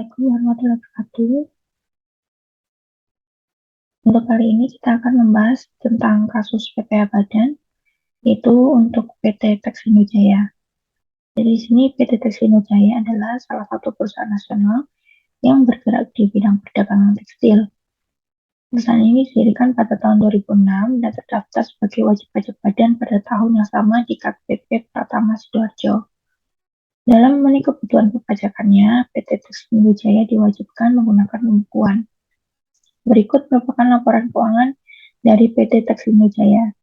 Assalamualaikum warahmatullahi wabarakatuh. Untuk kali ini kita akan membahas tentang kasus PPh Badan, yaitu untuk PT Teksino Jaya. Jadi di sini PT Teksino Jaya adalah salah satu perusahaan nasional yang bergerak di bidang perdagangan tekstil. Perusahaan ini didirikan pada tahun 2006 dan terdaftar sebagai wajib pajak badan pada tahun yang sama di KPP Pratama Sidoarjo. Dalam memenuhi kebutuhan perpajakannya, PT Teksino Jaya diwajibkan menggunakan pembukuan. Berikut merupakan laporan keuangan dari PT Teksino Jaya.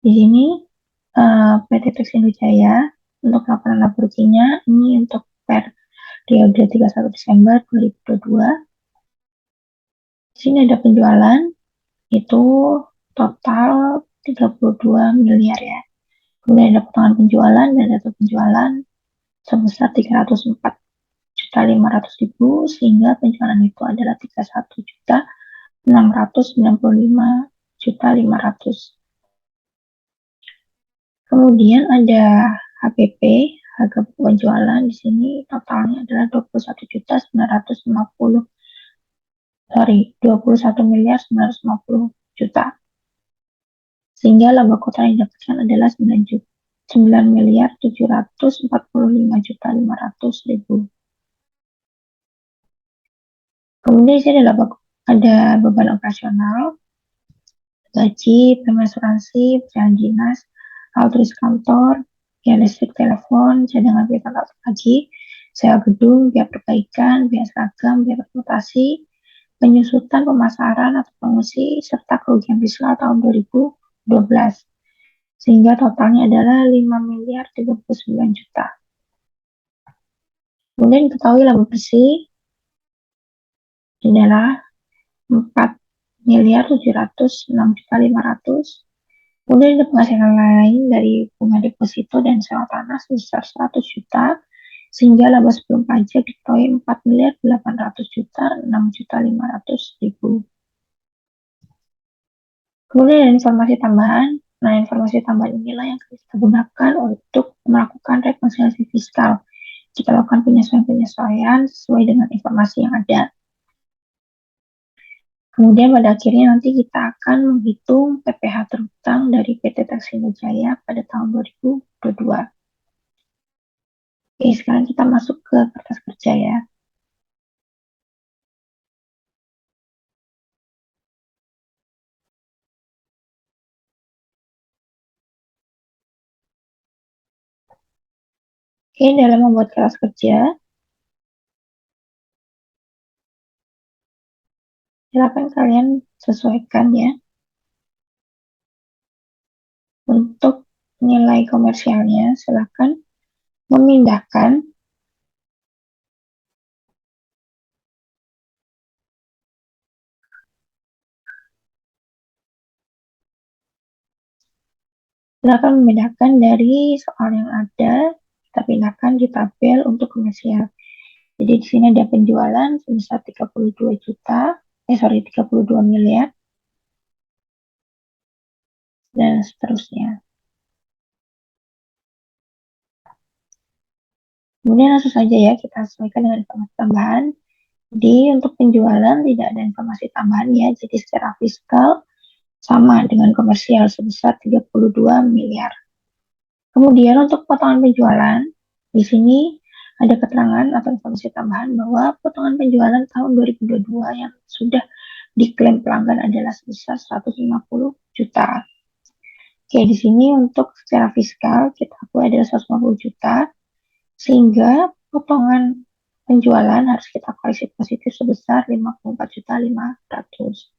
Di sini PT Teksino Jaya untuk laporan laba bersihnya ini untuk periode 31 Desember 2022. Di sini ada penjualan itu total 32 miliar ya. Kemudian ada potongan penjualan dan data penjualan sebesar 304.500.000 sehingga penjualan itu adalah 31.695.500. Kemudian ada HPP, harga penjualan di sini totalnya adalah 21 miliar 950 sehingga laba total yang didapatkan adalah 9.745.500.000. Kemudian di sini ada beban operasional, gaji, premi asuransi, perjalanan dinas, altruis kantor, biaya listrik, telepon, cadangan biaya tanggal pagi, sewa gedung, biaya perbaikan, biaya seragam, biaya transportasi, penyusutan, pemasaran atau promosi, serta kerugian fiskal tahun 2012. Sehingga totalnya adalah 5.039.000.000. Kemudian diketahui laba bersih adalah 4.706.500.000. Kemudian ada penghasilan lain dari bunga deposito dan sewa tanah sebesar 100 juta, sehingga laba sebelum pajak diketahui 4.800.006.500.000. Kemudian ada informasi tambahan. Nah, informasi tambahan inilah yang kita gunakan untuk melakukan rekonsiliasi fiskal. Kita lakukan penyesuaian-penyesuaian sesuai dengan informasi yang ada. Kemudian pada akhirnya nanti kita akan menghitung PPh terhutang dari PT Teksino Jaya pada tahun 2022. Oke, sekarang kita masuk ke kertas kerja ya. Oke, dalam membuat kertas kerja, silakan kalian sesuaikan ya. Untuk nilai komersialnya, silakan memindahkan dari soal yang ada, kita pindahkan di tabel untuk komersial. Jadi di sini ada penjualan sebesar 32 miliar dan seterusnya. Kemudian langsung saja ya kita sesuaikan dengan informasi tambahan. Jadi untuk penjualan tidak ada informasi tambahan ya. Jadi secara fiskal sama dengan komersial sebesar 32 miliar. Kemudian untuk potongan penjualan, di sini ada keterangan atau informasi tambahan bahwa potongan penjualan tahun 2022 yang sudah diklaim pelanggan adalah sebesar 150 juta. Oke, di sini untuk secara fiskal kita akui adalah 150 juta, sehingga potongan penjualan harus kita koreksi positif sebesar 54.500.000.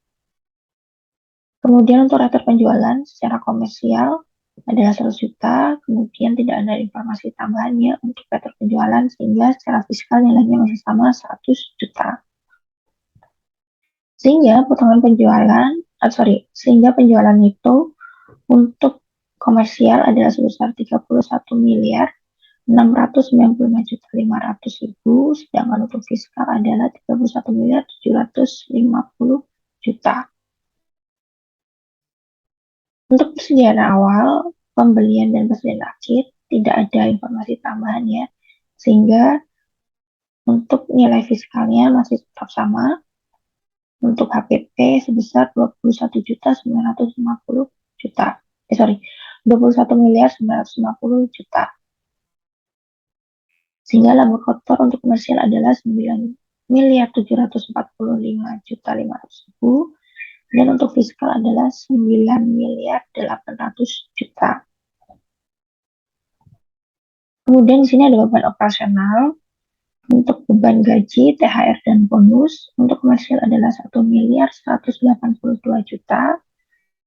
Kemudian untuk retur penjualan secara komersial adalah 100 juta, kemudian tidak ada informasi tambahannya untuk retur penjualan sehingga secara fiskal nilainya masih sama 100 juta. Sehingga penjualan itu untuk komersial adalah sebesar 31.695.500.000, sedangkan untuk fiskal adalah 31.750.000. Untuk persediaan awal, pembelian dan persediaan akhir tidak ada informasi tambahan ya, sehingga Untuk nilai fiskalnya masih tetap sama. Untuk HPP sebesar 21.950 juta. 21.950 juta. Sehingga laba kotor untuk komersial adalah 9.745.500.000 dan untuk fiskal adalah 9.800.000.000. Kemudian di sini ada beban operasional. Untuk beban gaji, THR dan bonus untuk komersial adalah 1.182.000.000.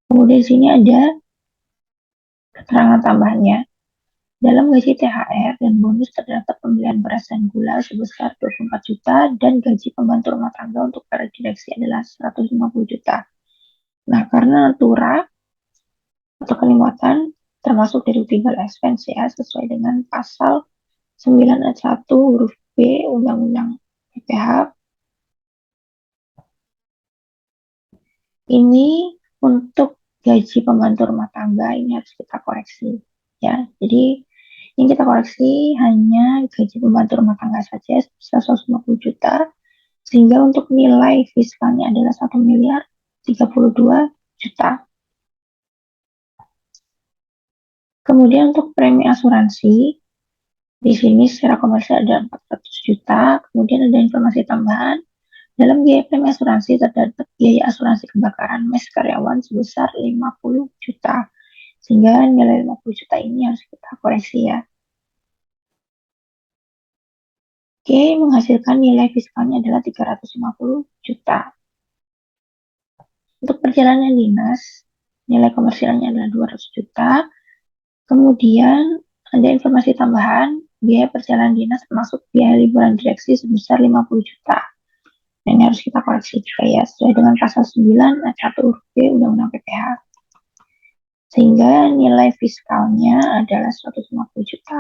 Kemudian di sini ada keterangan tambahnya. Dalam gaji THR dan bonus terdapat pembelian beras dan gula sebesar 24 juta dan gaji pembantu rumah tangga untuk para direksi adalah 150 juta. Nah, karena natura atau kenikmatan termasuk deductible expense ya, sesuai dengan pasal 9 ayat 1 huruf B Undang-Undang PPh. Ini untuk gaji pembantu rumah tangga ini harus kita koreksi ya. Jadi yang kita koreksi hanya gaji pembantu rumah tangga saja sebesar 150 juta, sehingga untuk nilai fiskalnya adalah 1.032.000.000. Kemudian untuk premi asuransi, di sini secara komersial ada 400 juta. Kemudian ada informasi tambahan. Dalam biaya premi asuransi terdapat biaya asuransi kebakaran mes karyawan sebesar 50 juta. Sehingga nilai 50 juta ini harus kita koreksi ya. Oke, menghasilkan nilai fiskalnya adalah 350 juta. Untuk perjalanan dinas, nilai komersialnya adalah 200 juta. Kemudian ada informasi tambahan, biaya perjalanan dinas termasuk biaya liburan direksi sebesar 50 juta. Dan ini harus kita koreksi juga ya, sesuai dengan pasal 9 ayat 1 huruf B Undang-Undang PPh. Sehingga nilai fiskalnya adalah 150 juta.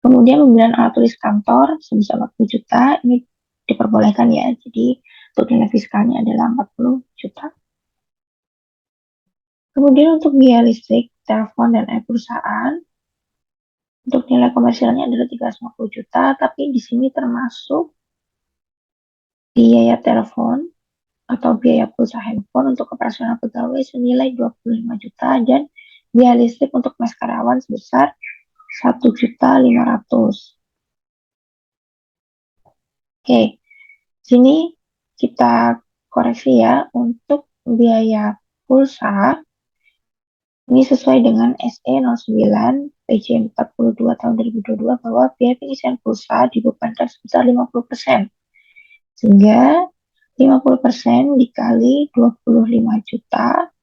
Kemudian pembelian alat tulis kantor sebesar 40 juta, ini diperbolehkan ya, jadi untuk nilai fiskalnya adalah 40 juta. Kemudian untuk biaya listrik, telepon, dan air perusahaan, untuk nilai komersialnya adalah 350 juta, tapi di sini termasuk biaya telepon atau biaya pulsa handphone untuk operasional pegawai senilai 25 juta dan biaya listrik untuk mes karyawan sebesar 1.500.000. Oke, sini kita koreksi ya, untuk biaya pulsa ini sesuai dengan SE 09 PJ 42 tahun 2022 bahwa biaya pengisian pulsa dibebankan sebesar 50%. Sehingga 50% dikali 25 juta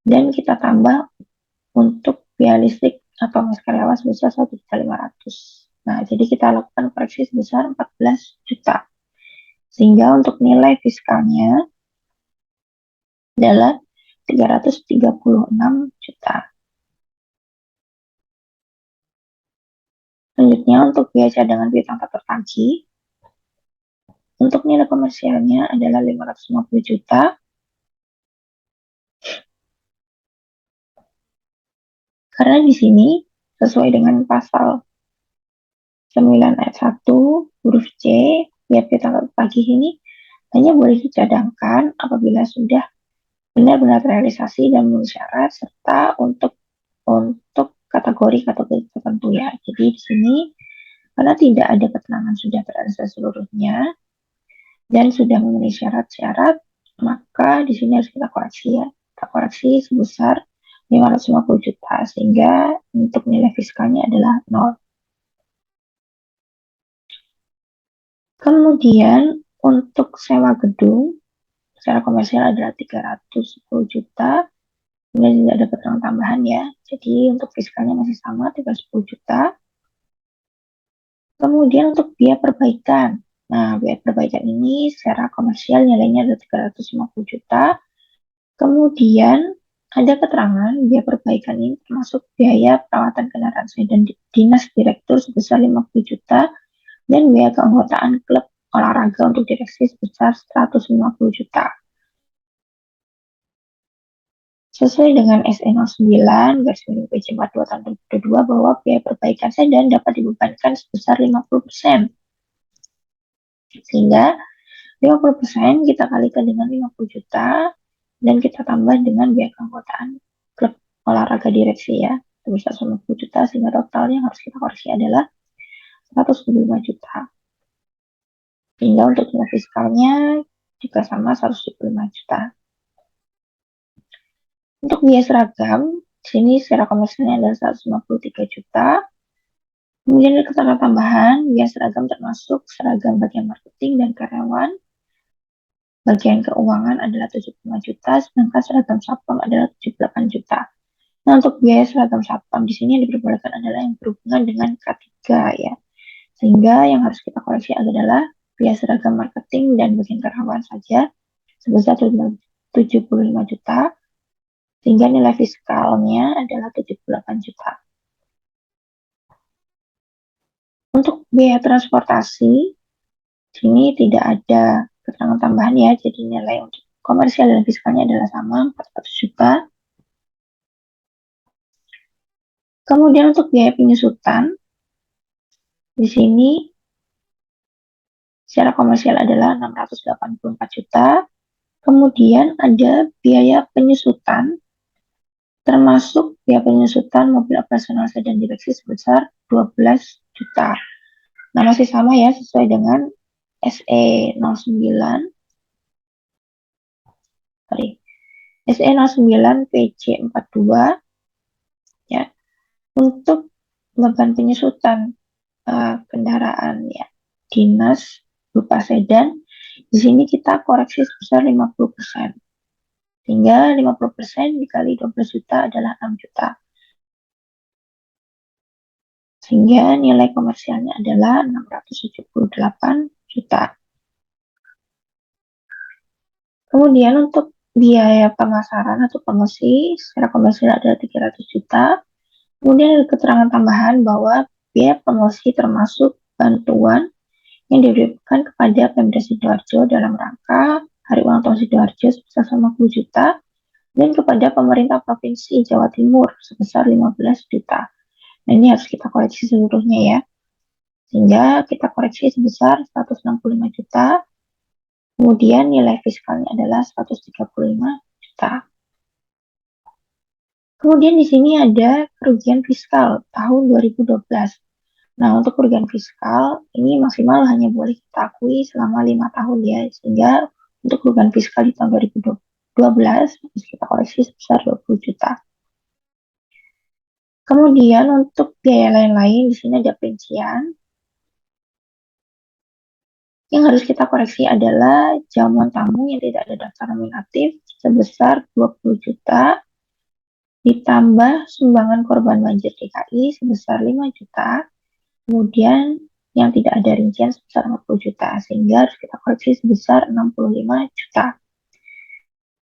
dan kita tambah untuk biaya listrik atau mes karyawan sebesar 1.500.000. Nah, jadi kita lakukan koreksi sebesar 14 juta. Sehingga untuk nilai fiskalnya adalah 336 juta. Selanjutnya untuk biaya cadangan piutang tanpa tertagih, untuk nilai komersialnya adalah 550 juta. Karena di sini sesuai dengan pasal 9 ayat 1 huruf C, biaya piutang tanpa tertagih ini hanya boleh dicadangkan apabila sudah benar-benar terrealisasi dan memenuhi syarat serta untuk kategori tertentu ya. Jadi di sini karena tidak ada keterangan sudah terrealisasi seluruhnya dan sudah memenuhi syarat-syarat, maka di sini harus kita koreksi ya. Kita koreksi sebesar 550 juta sehingga untuk nilai fiskalnya adalah 0. Kemudian untuk sewa gedung secara komersial adalah 310 juta. Kemudian tidak ada keterangan tambahan ya. Jadi untuk fiskalnya masih sama 310 juta. Kemudian untuk biaya perbaikan. Nah, biaya perbaikan ini secara komersial nilainya adalah 350 juta. Kemudian ada keterangan biaya perbaikan ini termasuk biaya perawatan kendaraan sedan dinas direktur sebesar 50 juta dan biaya keanggotaan klub olahraga untuk direksi sebesar 150 juta. Sesuai dengan SE 09 garis miring PJ 42 tahun 2022 bahwa biaya perbaikan sedan dapat dibebankan sebesar 50%. Sehingga 50% kita kalikan dengan 50 juta dan kita tambah dengan biaya keanggotaan klub olahraga direksi ya. Bisa 90 juta sehingga totalnya yang harus kita koreksi adalah 175 juta. Sehingga untuk nilai fiskalnya juga sama 175 juta. Untuk biaya seragam, sini secara komersialnya adalah 153 juta. Kemudian ada keterangan tambahan, biaya seragam termasuk seragam bagian marketing dan karyawan. Bagian keuangan adalah 75 juta, sedangkan seragam satpam adalah 78 juta. Nah, untuk biaya seragam satpam di sini yang diperbolehkan adalah yang berhubungan dengan K3 ya. Sehingga yang harus kita koreksi adalah biaya seragam marketing dan bagian karyawan saja sebesar 75 juta, sehingga nilai fiskalnya adalah 78 juta. Untuk biaya transportasi, sini tidak ada keterangan tambahan ya, jadi nilai untuk komersial dan fiskalnya adalah sama, 400 juta. Kemudian untuk biaya penyusutan, di sini secara komersial adalah 684 juta. Kemudian ada biaya penyusutan, termasuk biaya penyusutan mobil operasional sedan direksi sebesar 12 juta. Nah, masih sama ya, sesuai dengan SE 09, SE 09 PJ 42 ya, untuk beban penyusutan kendaraan ya dinas berupa sedan, di sini kita koreksi sebesar 50%. Sehingga 50% dikali 12 juta adalah 6 juta. Sehingga nilai komersialnya adalah 678 juta. Kemudian untuk biaya pemasaran atau promosi secara komersial adalah 300 juta. Kemudian ada keterangan tambahan bahwa biaya promosi termasuk bantuan yang diberikan kepada Pemda Sidoarjo dalam rangka Hari Ulang Tahun Sidoarjo sebesar 50 juta dan kepada pemerintah Provinsi Jawa Timur sebesar 15 juta. Nah, ini harus kita koreksi seluruhnya ya. Sehingga kita koreksi sebesar 165 juta. Kemudian nilai fiskalnya adalah 135 juta. Kemudian di sini ada kerugian fiskal tahun 2012. Nah, untuk kerugian fiskal ini maksimal hanya boleh kita akui selama 5 tahun ya. Sehingga untuk kerugian fiskal di tahun 2012 harus kita koreksi sebesar 20 juta. Kemudian untuk biaya lain-lain di sini ada perincian. Yang harus kita koreksi adalah jamuan tamu yang tidak ada daftar nominatif sebesar 20 juta, ditambah sumbangan korban banjir DKI sebesar 5 juta, kemudian yang tidak ada rincian sebesar 40 juta, sehingga harus kita koreksi sebesar 65 juta.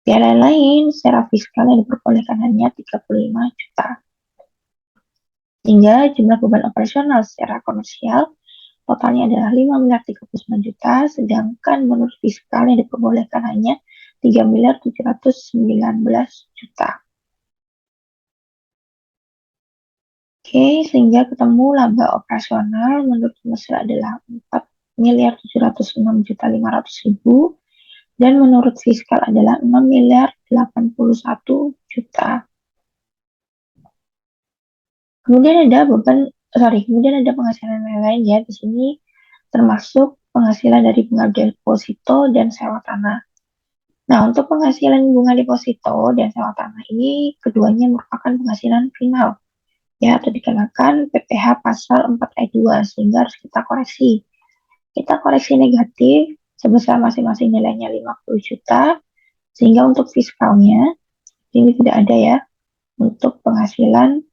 Biaya lain secara fiskal yang diperbolehkan hanya 35 juta. Sehingga jumlah beban operasional secara komersial totalnya adalah 5 miliar 39 juta, sedangkan menurut fiskal yang diperbolehkan hanya 3 miliar 719 juta. Oke, sehingga ketemu laba operasional menurut komersial adalah 4 miliar 706 juta 500 ribu, dan menurut fiskal adalah 6 miliar 81 juta. Kemudian ada penghasilan lain-lain ya. Di sini termasuk penghasilan dari bunga deposito dan sewa tanah. Nah, untuk penghasilan bunga deposito dan sewa tanah ini keduanya merupakan penghasilan final ya, atau dikenakan PPh pasal 4 ayat 2, sehingga harus kita koreksi. Kita koreksi negatif sebesar masing-masing nilainya 50 juta, sehingga untuk fiskalnya ini tidak ada ya. Untuk penghasilan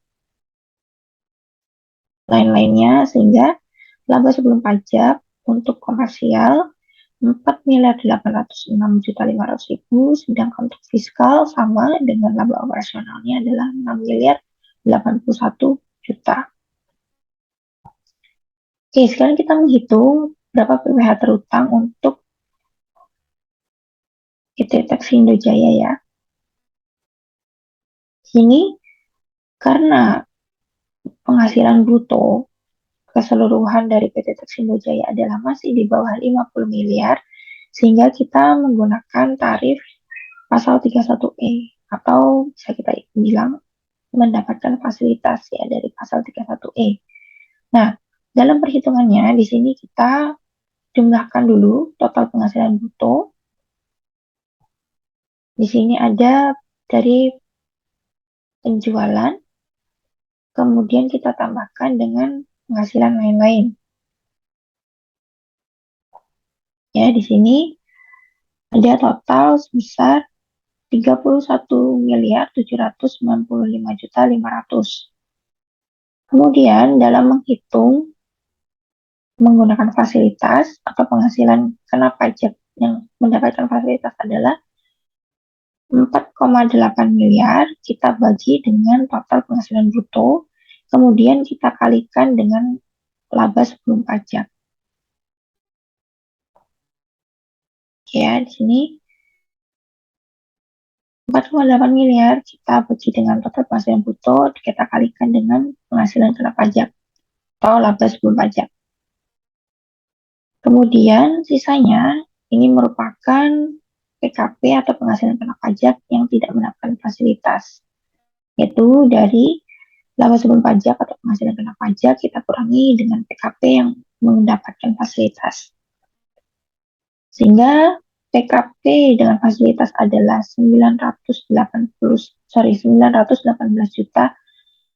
lain-lainnya, sehingga laba sebelum pajak untuk komersial 4 miliar 806 juta 500 ribu, sedangkan untuk fiskal sama dengan laba operasionalnya adalah 6 miliar 81 juta. Oke, sekarang kita menghitung berapa PPh terutang untuk PT Taksi Indojaya ya. Ini karena penghasilan bruto keseluruhan dari PT Teksindo Jaya adalah masih di bawah 50 miliar, sehingga kita menggunakan tarif pasal 31E atau bisa kita bilang mendapatkan fasilitas ya dari pasal 31E. Nah, dalam perhitungannya di sini kita jumlahkan dulu total penghasilan bruto. Di sini ada dari penjualan, kemudian kita tambahkan dengan penghasilan lain-lain. Ya, di sini ada total sebesar 31.795.500. Kemudian dalam menghitung menggunakan fasilitas atau penghasilan kena pajak yang mendapatkan fasilitas adalah 4,8 miliar kita bagi dengan total penghasilan bruto, kemudian kita kalikan dengan laba sebelum pajak. Ya, di sini 4,8 miliar kita bagi dengan total penghasilan bruto, kita kalikan dengan penghasilan kena pajak atau laba sebelum pajak. Kemudian sisanya ini merupakan PKP atau penghasilan kena pajak yang tidak mendapatkan fasilitas, yaitu dari laba sebelum pajak atau penghasilan kena pajak kita kurangi dengan PKP yang mendapatkan fasilitas. Sehingga PKP dengan fasilitas adalah 918 juta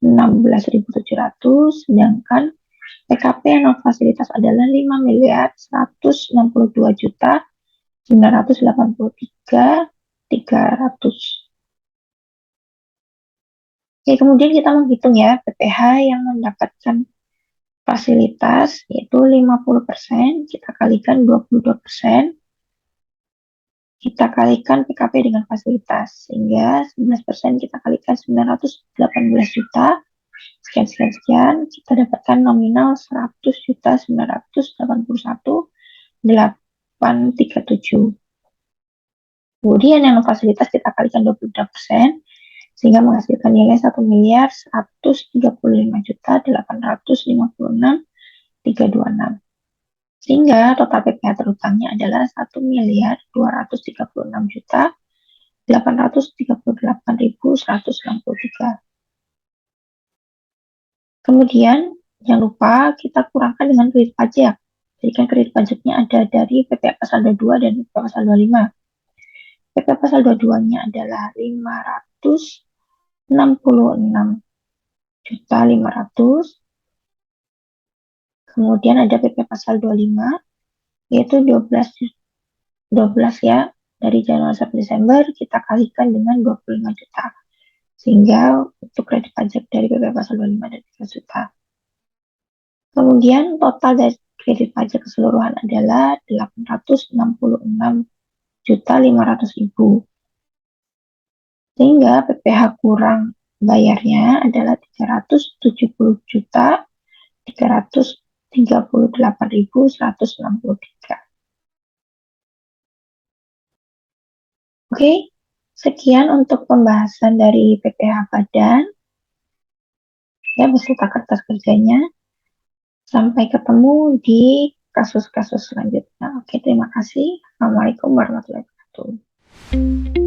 16.700, sedangkan PKP non fasilitas adalah 5 miliar 162 juta 983.300. Oke, kemudian kita menghitung ya PPh yang mendapatkan fasilitas yaitu 50%, kita kalikan 22%, kita kalikan PKP dengan fasilitas sehingga 11% kita kalikan 918 juta sekian, kita dapatkan nominal 100 juta 981.837. Kemudian yang fasilitas kita kalikan 22%, sehingga menghasilkan nilai 1 miliar 135 juta 856.326. Sehingga total PPh terutangnya adalah 1 miliar 236 juta 838.163. Kemudian jangan lupa kita kurangkan dengan kredit pajak. Jadi kan kredit pajaknya ada dari PPh pasal 22 dan PPh pasal 25. PPh pasal 22-nya adalah 566 juta 500. Kemudian ada PPh pasal 25 yaitu 12 ya, dari Januari sampai Desember kita kalikan dengan 25 juta. Sehingga untuk kredit pajak dari PPh pasal 25 dan 3 juta. Kemudian total dari kredit pajak keseluruhan adalah 866 juta 500.000. Sehingga PPh kurang bayarnya adalah 370 juta 338.163. Oke, sekian untuk pembahasan dari PPh Badan ya beserta kertas kerjanya. Sampai ketemu di kasus-kasus selanjutnya. Oke, terima kasih. Assalamualaikum warahmatullahi wabarakatuh.